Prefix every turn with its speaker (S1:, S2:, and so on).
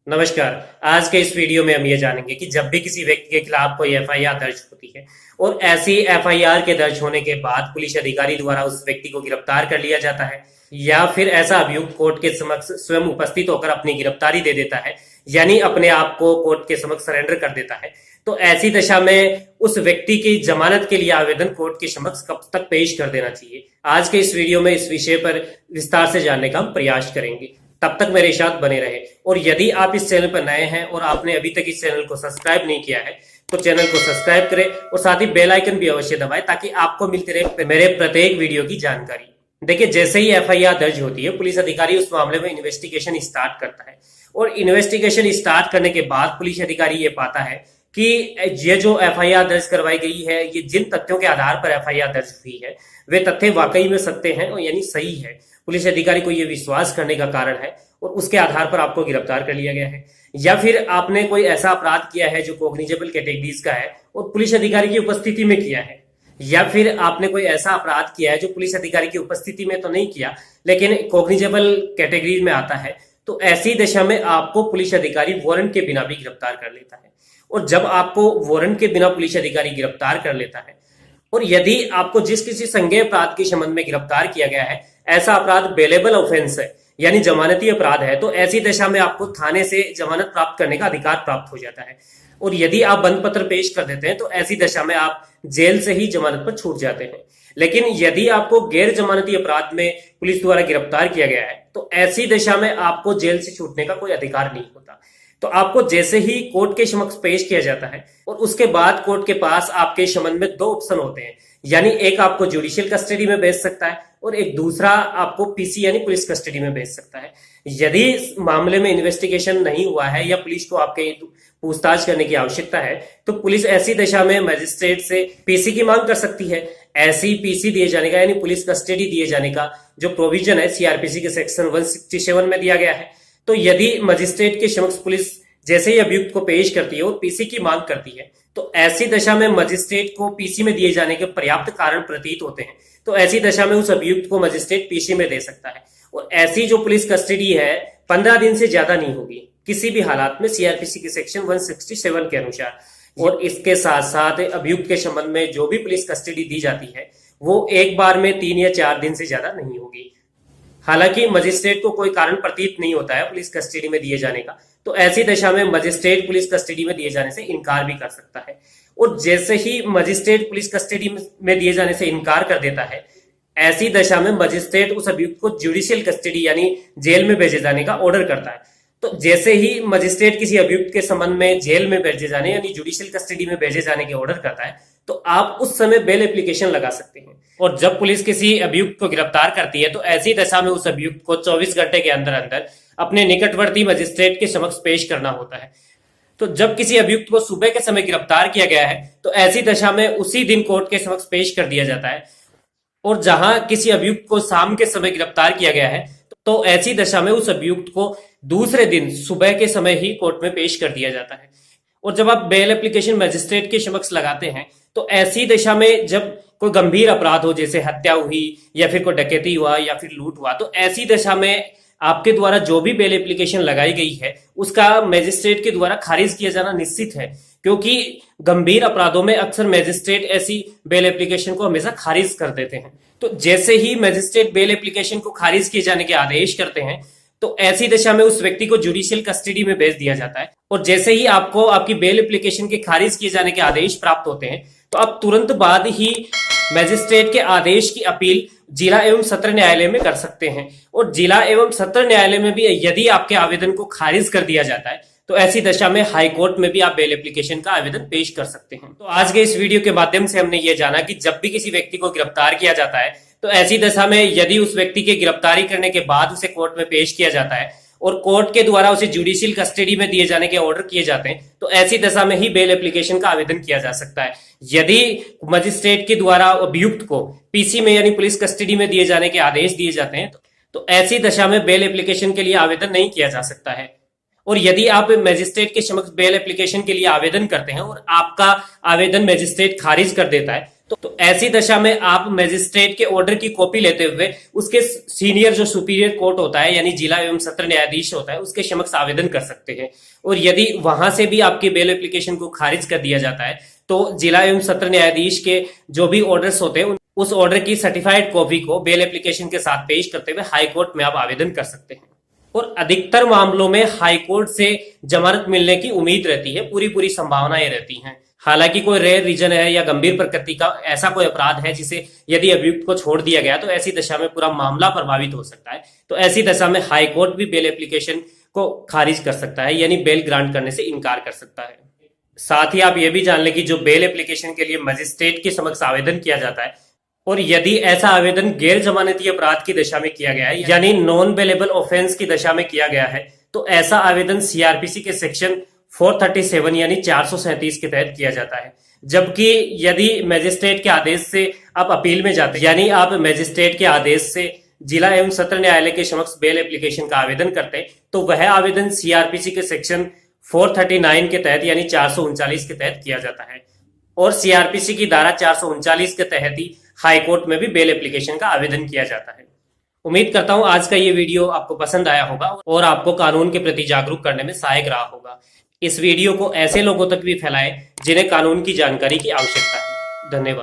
S1: नमस्कार। आज के इस वीडियो में हम ये जानेंगे कि जब भी किसी व्यक्ति के खिलाफ कोई एफआईआर दर्ज होती है और ऐसी एफआईआर के दर्ज होने के बाद पुलिस अधिकारी द्वारा उस व्यक्ति को गिरफ्तार कर लिया जाता है या फिर ऐसा अभियुक्त कोर्ट के समक्ष स्वयं उपस्थित होकर अपनी गिरफ्तारी दे देता है, यानी अपने आप को कोर्ट के समक्ष सरेंडर कर देता है, तो ऐसी दशा में उस व्यक्ति की जमानत के लिए आवेदन कोर्ट के समक्ष कब तक पेश कर देना चाहिए। आज के इस वीडियो में इस विषय पर विस्तार से जानने का हम प्रयास करेंगे। तब तक मेरे साथ बने रहे और यदि आप इस चैनल पर नए हैं और आपने अभी तक इस चैनल को सब्सक्राइब नहीं किया है तो चैनल को सब्सक्राइब करें और साथ ही बेल आइकन भी अवश्य दबाएं ताकि आपको मिलती रहे मेरे प्रत्येक वीडियो की जानकारी। देखिए, जैसे ही एफआईआर दर्ज होती है पुलिस अधिकारी उस मामले में इन्वेस्टिगेशन स्टार्ट करता है और इन्वेस्टिगेशन स्टार्ट करने के बाद पुलिस अधिकारी ये पाता है कि ये जो एफआईआर दर्ज करवाई गई है, ये जिन तथ्यों के आधार पर एफआईआर दर्ज हुई है वे तथ्य वाकई में सत्य हैं और यानी सही है। पुलिस अधिकारी को यह विश्वास करने का कारण है और उसके आधार पर आपको गिरफ्तार कर लिया गया है। या फिर आपने कोई ऐसा अपराध किया है जो कॉग्निजेबल कैटेगरीज का है और पुलिस अधिकारी की उपस्थिति में किया है, या फिर आपने कोई ऐसा अपराध किया है जो पुलिस अधिकारी की उपस्थिति में तो नहीं किया लेकिन कॉग्निजेबल कैटेगरी में आता है, तो ऐसी दशा में आपको पुलिस अधिकारी वारंट के बिना भी गिरफ्तार कर लेता है। और जब आपको वारंट के बिना पुलिस अधिकारी गिरफ्तार कर लेता है और यदि आपको जिस किसी संज्ञेय अपराध के संबंध में गिरफ्तार किया गया है ऐसा अपराध बेलेबल ऑफेंस है यानी जमानती अपराध है, तो ऐसी दशा में आपको थाने से जमानत प्राप्त करने का अधिकार प्राप्त हो जाता है। और यदि आप बंद पत्र पेश कर देते हैं तो ऐसी दशा में आप जेल से ही जमानत पर छूट जाते हैं। लेकिन यदि आपको गैर जमानती अपराध में पुलिस द्वारा गिरफ्तार किया गया है तो ऐसी दशा में आपको जेल से छूटने का कोई अधिकार नहीं होता। तो आपको जैसे ही कोर्ट के समक्ष पेश किया जाता है और उसके बाद कोर्ट के पास आपके संबंध में दो ऑप्शन होते हैं, यानी एक आपको जुडिशियल कस्टडी में भेज सकता है और एक दूसरा आपको पीसी यानी पुलिस कस्टडी में भेज सकता है। यदि मामले में इन्वेस्टिगेशन नहीं हुआ है या पुलिस को आपके पूछताछ करने की आवश्यकता है तो पुलिस ऐसी दशा में मजिस्ट्रेट से पीसी की मांग कर सकती है। ऐसी पीसी दिए जाने का यानी पुलिस कस्टडी दिए जाने का जो प्रोविजन है सीआरपीसी के सेक्शन 167 में दिया गया है। तो यदि मजिस्ट्रेट के समक्ष पुलिस जैसे ही अभियुक्त को पेश करती है और पीसी की मांग करती है तो ऐसी दशा में मजिस्ट्रेट को पीसी में दिए जाने के पर्याप्त कारण प्रतीत होते हैं, तो ऐसी दशा में उस अभियुक्त को मजिस्ट्रेट पीसी में दे सकता है। और ऐसी जो पुलिस कस्टडी है 15 दिन से ज्यादा नहीं होगी किसी भी हालात में सीआरपीसी के सेक्शन 167 के अनुसार। और इसके साथ साथ अभियुक्त के संबंध में जो भी पुलिस कस्टडी दी जाती है वो एक बार में 3 या 4 दिन से ज्यादा नहीं होगी। हालांकि मजिस्ट्रेट को कोई कारण प्रतीत नहीं होता है पुलिस कस्टडी में दिए जाने का, तो ऐसी दशा में मजिस्ट्रेट पुलिस कस्टडी में दिए जाने से इनकार भी कर सकता है। और जैसे ही मजिस्ट्रेट पुलिस कस्टडी में दिए जाने से इनकार कर देता है ऐसी दशा में मजिस्ट्रेट उस अभियुक्त को जुडिशियल कस्टडी यानी जेल में भेजे जाने का ऑर्डर करता है। तो जैसे ही मजिस्ट्रेट किसी अभियुक्त के संबंध में जेल में भेजे जाने यानी जुडिशियल कस्टडी में भेजे जाने के ऑर्डर करता है तो आप उस समय बेल एप्लीकेशन लगा सकते हैं। और जब पुलिस किसी अभियुक्त को गिरफ्तार करती है तो ऐसी दशा में उस अभियुक्त को 24 घंटे के अंदर अंदर अपने निकटवर्ती मजिस्ट्रेट के समक्ष पेश करना होता है। तो जब किसी अभियुक्त को सुबह के समय गिरफ्तार किया गया है तो ऐसी दशा में उसी दिन कोर्ट के समक्ष पेश कर दिया जाता है। और जहां किसी अभियुक्त को शाम के समय गिरफ्तार किया गया है तो ऐसी दशा में उस अभियुक्त को दूसरे दिन सुबह के समय ही कोर्ट में पेश कर दिया जाता है। और जब आप बेल एप्लीकेशन मजिस्ट्रेट के समक्ष लगाते हैं तो ऐसी दशा में जब कोई गंभीर अपराध हो जैसे हत्या हुई या फिर कोई डकैती हुआ या फिर लूट हुआ तो ऐसी दशा में आपके द्वारा जो भी बेल एप्लीकेशन लगाई गई है उसका मजिस्ट्रेट के द्वारा खारिज किया जाना निश्चित है, क्योंकि गंभीर अपराधों में अक्सर मजिस्ट्रेट ऐसी बेल एप्लीकेशन को हमेशा खारिज कर देते हैं। तो जैसे ही मजिस्ट्रेट बेल एप्लीकेशन को खारिज किए जाने के आदेश करते हैं तो ऐसी दशा में उस व्यक्ति को जुडिशियल कस्टडी में भेज दिया जाता है। और जैसे ही आपको आपकी बेल एप्लीकेशन के खारिज किए जाने के आदेश प्राप्त होते हैं तो आप तुरंत बाद ही मजिस्ट्रेट के आदेश की अपील जिला एवं सत्र न्यायालय में कर सकते हैं। और जिला एवं सत्र न्यायालय में भी यदि आपके आवेदन को खारिज कर दिया जाता है तो ऐसी दशा में हाई कोर्ट में भी आप बेल एप्लीकेशन का आवेदन पेश कर सकते हैं। तो आज के इस वीडियो के माध्यम से हमने ये जाना कि जब भी किसी व्यक्ति को गिरफ्तार किया जाता है तो ऐसी दशा में यदि उस व्यक्ति के गिरफ्तारी करने के बाद उसे कोर्ट में पेश किया जाता है और कोर्ट के द्वारा उसे जुडिशियल कस्टडी में दिए जाने के ऑर्डर किए जाते हैं तो ऐसी दशा में ही बेल एप्लीकेशन का आवेदन किया जा सकता है। यदि मजिस्ट्रेट के द्वारा अभियुक्त को पीसी में यानी पुलिस कस्टडी में दिए जाने के आदेश दिए जाते हैं तो ऐसी दशा में बेल एप्लीकेशन के लिए आवेदन नहीं किया जा सकता है। और यदि आप मजिस्ट्रेट के समक्ष बेल एप्लीकेशन के लिए आवेदन करते हैं और आपका आवेदन मजिस्ट्रेट खारिज कर देता है तो ऐसी दशा में आप मजिस्ट्रेट के ऑर्डर की कॉपी लेते हुए उसके सीनियर जो सुपीरियर कोर्ट होता है यानी जिला एवं सत्र न्यायाधीश होता है उसके समक्ष आवेदन कर सकते हैं। और यदि वहां से भी आपकी बेल एप्लीकेशन को खारिज कर दिया जाता है तो जिला एवं सत्र न्यायाधीश के जो भी ऑर्डर्स होते हैं उस ऑर्डर की सर्टिफाइड कॉपी को बेल एप्लीकेशन के साथ पेश करते हुए हाई कोर्ट में आप आवेदन कर सकते हैं। और अधिकतर मामलों में हाई कोर्ट से जमानत मिलने की उम्मीद रहती है, पूरी संभावनाएं रहती हैं। हालांकि कोई रेयर रीजन है या गंभीर प्रकृति का ऐसा कोई अपराध है जिसे यदि अभियुक्त को छोड़ दिया गया तो ऐसी दशा में पूरा मामला प्रभावित हो सकता है। तो ऐसी दशा में हाई कोर्ट भी बेल एप्लीकेशन को खारिज कर सकता है यानी बेल ग्रांट करने से इनकार कर सकता है। साथ ही आप ये भी जान लें कि जो बेल एप्लीकेशन के लिए मजिस्ट्रेट के समक्ष आवेदन किया जाता है और यदि ऐसा आवेदन गैर जमानती अपराध की दशा में किया गया है यानी नॉन बेलेबल ऑफेंस की दशा में किया गया है तो ऐसा आवेदन सीआरपीसी के सेक्शन 437 यानी 437 के तहत किया जाता है। जबकि यदि मजिस्ट्रेट के आदेश से आप अपील में जाते हैं यानी आप मजिस्ट्रेट के आदेश से जिला एवं सत्र न्यायालय के समक्ष बेल एप्लीकेशन का आवेदन करते हैं तो वह आवेदन सीआरपीसी के सेक्शन 439 के तहत यानी 439 के तहत किया जाता है। और सीआरपीसी की धारा 439 के तहत ही हाई कोर्ट में भी बेल एप्लीकेशन का आवेदन किया जाता है। उम्मीद करता हूं आज का ये वीडियो आपको पसंद आया होगा और आपको कानून के प्रति जागरूक करने में सहायक रहा होगा। इस वीडियो को ऐसे लोगों तक भी फैलाएं जिन्हें कानून की जानकारी की आवश्यकता है। धन्यवाद।